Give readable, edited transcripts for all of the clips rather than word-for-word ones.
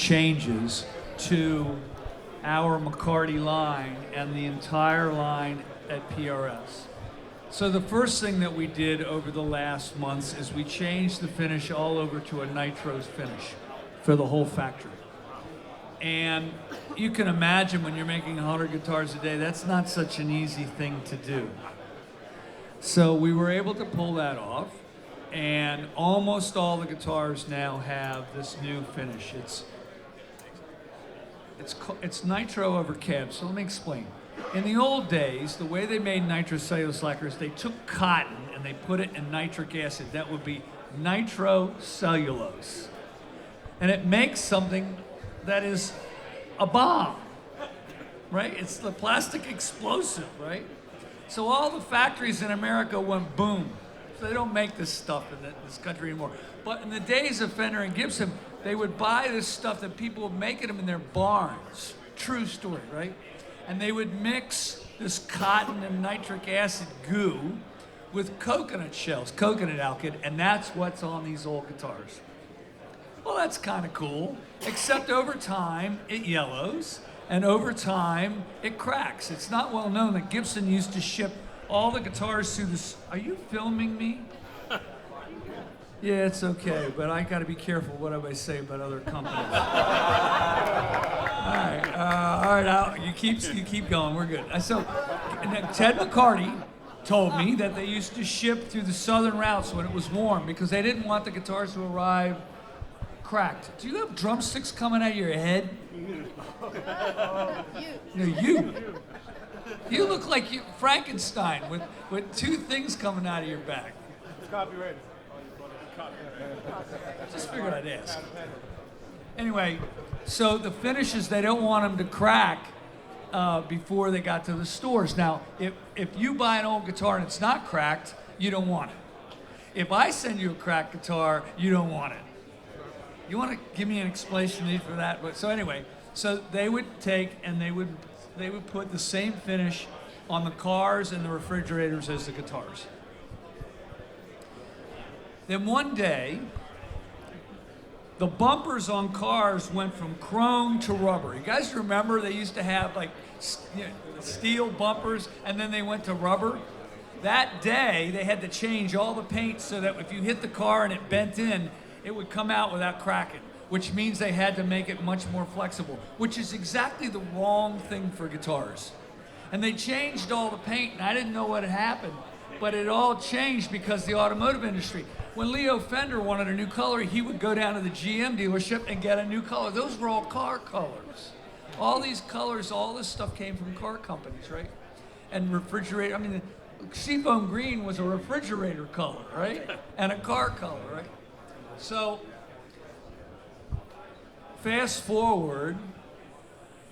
changes to our McCarty line and the entire line at PRS. So the first thing that we did over the last months is we changed the finish all over to a nitro finish for the whole factory. And you can imagine when you're making 100 guitars a day, that's not such an easy thing to do. So we were able to pull that off, and almost all the guitars now have this new finish. It's nitro over cab, so let me explain. In the old days, the way they made nitrocellulose lacquers, they took cotton and they put it in nitric acid. That would be nitrocellulose. And it makes something that is a bomb, right? It's the plastic explosive, right? So all the factories in America went boom. So they don't make this stuff in this country anymore. But in the days of Fender and Gibson, they would buy this stuff that people were making them in their barns. True story, right? And they would mix this cotton and nitric acid goo with coconut shells, coconut alkyd, and that's what's on these old guitars. Well, that's kind of cool, except over time it yellows, and over time it cracks. It's not well known that Gibson used to ship all the guitars through this. Are you filming me? Yeah, it's okay, but I got to be careful what I say about other companies. All right. You keep going. We're good. So, Ted McCarty told me that they used to ship through the southern routes when it was warm because they didn't want the guitars to arrive cracked. Do you have drumsticks coming out of your head? No, you. You look like Frankenstein with two things coming out of your back. It's copyrighted. Just figured I'd ask. Anyway, so the finishes, they don't want them to crack before they got to the stores. Now, if you buy an old guitar and it's not cracked, you don't want it. If I send you a cracked guitar, you don't want it. You want to give me an explanation for that? But so anyway, so they would take and they would put the same finish on the cars and the refrigerators as the guitars. Then one day, the bumpers on cars went from chrome to rubber. You guys remember they used to have like steel bumpers and then they went to rubber? That day, they had to change all the paint so that if you hit the car and it bent in, it would come out without cracking, which means they had to make it much more flexible, which is exactly the wrong thing for guitars. And they changed all the paint, and I didn't know what had happened, but it all changed because the automotive industry. When Leo Fender wanted a new color, he would go down to the GM dealership and get a new color. Those were all car colors. All these colors, all this stuff came from car companies, right? And refrigerator, I mean, seafoam green was a refrigerator color, right? And a car color, right? So, fast forward,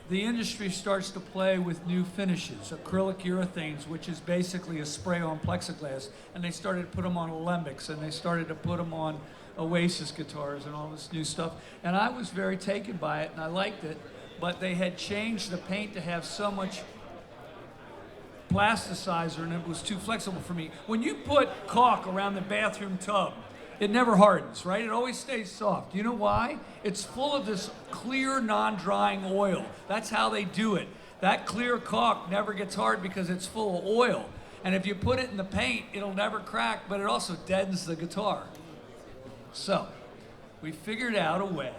the industry starts to play with new finishes, acrylic urethanes, which is basically a spray-on plexiglass, and they started to put them on alembics, and they started to put them on Oasis guitars and all this new stuff. And I was very taken by it, and I liked it, but they had changed the paint to have so much plasticizer, and it was too flexible for me. When you put caulk around the bathroom tub, it never hardens, right? It always stays soft. You know why? It's full of this clear, non-drying oil. That's how they do it. That clear caulk never gets hard because it's full of oil. And if you put it in the paint, it'll never crack, but it also deadens the guitar. So, we figured out a way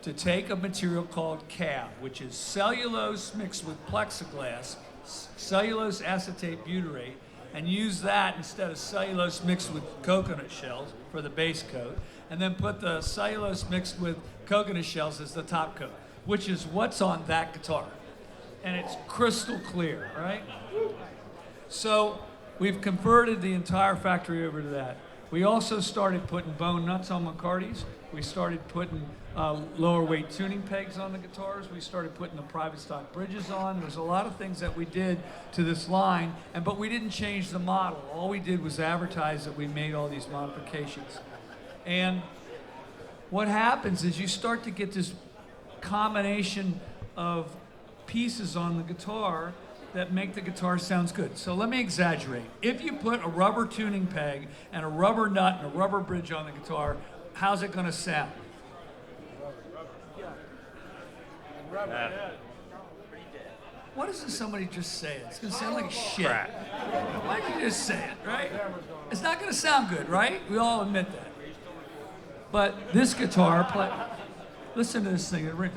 to take a material called CAB, which is cellulose mixed with plexiglass, cellulose acetate butyrate, and use that instead of cellulose mixed with coconut shells for the base coat, and then put the cellulose mixed with coconut shells as the top coat, which is what's on that guitar. And it's crystal clear, right? So we've converted the entire factory over to that. We also started putting bone nuts on McCarty's. We started putting lower weight tuning pegs on the guitars. We started putting the private stock bridges on. There's a lot of things that we did to this line, but we didn't change the model. All we did was advertise that we made all these modifications. And what happens is you start to get this combination of pieces on the guitar that make the guitar sounds good. So let me exaggerate. If you put a rubber tuning peg and a rubber nut and a rubber bridge on the guitar, how's it going to sound? Why doesn't somebody just say it? It's gonna sound like shit. Crap. Why don't you just say it, right? It's not gonna sound good, right? We all admit that. But this guitar play, listen to this thing. It rings.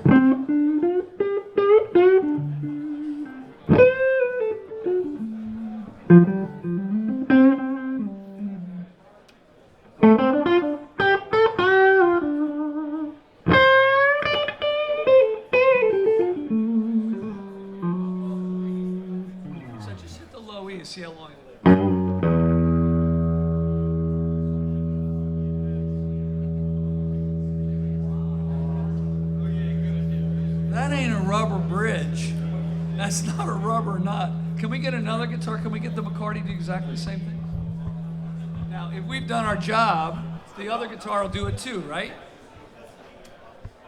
So just hit the low E and see how long it lives. That ain't a rubber bridge. That's not a rubber nut. Can we get another guitar? Can we get the McCarty to do exactly the same thing? Now, if we've done our job, the other guitar will do it too, right?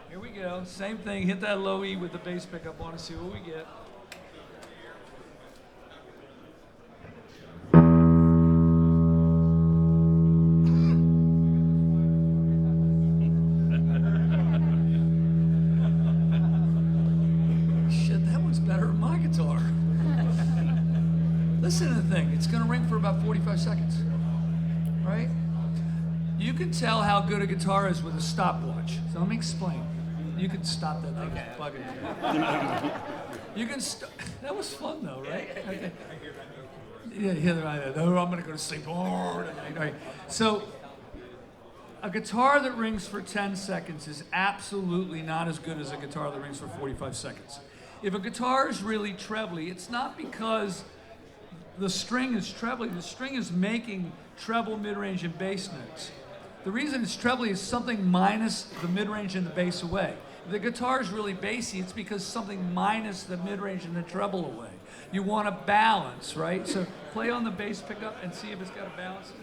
Here we go. Same thing. Hit that low E with the bass pickup on and see what we get. Shit, that one's better than my guitar. Listen to the thing. It's going to ring for about 45 seconds, right? You can tell how good a guitar is with a stopwatch. So let me explain. You can stop that thing. Fucking. You can. That was fun though, right? Okay. Yeah, right. No, I'm gonna go to sleep tonight. Right. So, a guitar that rings for 10 seconds is absolutely not as good as a guitar that rings for 45 seconds. If a guitar is really trebly, it's not because the string is trebly. The string is making treble, mid-range, and bass notes. The reason it's trebly is something minus the mid-range and the bass away. If the guitar is really bassy, it's because something minus the mid-range and the treble away. You want a balance, right? So play on the bass pickup and see if it's got a balance to it.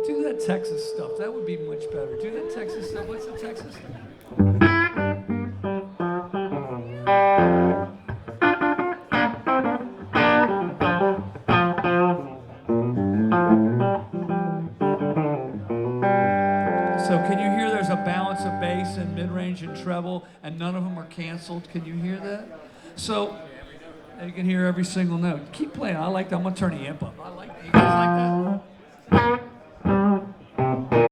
Do that Texas stuff. That would be much better. Do that Texas stuff. What's the Texas stuff? So can you hear there's a balance of bass and mid-range and treble, and none of them are canceled? Can you hear that? So you can hear every single note. Keep playing. I like that. I'm gonna turn the amp up. I like that. You guys like that?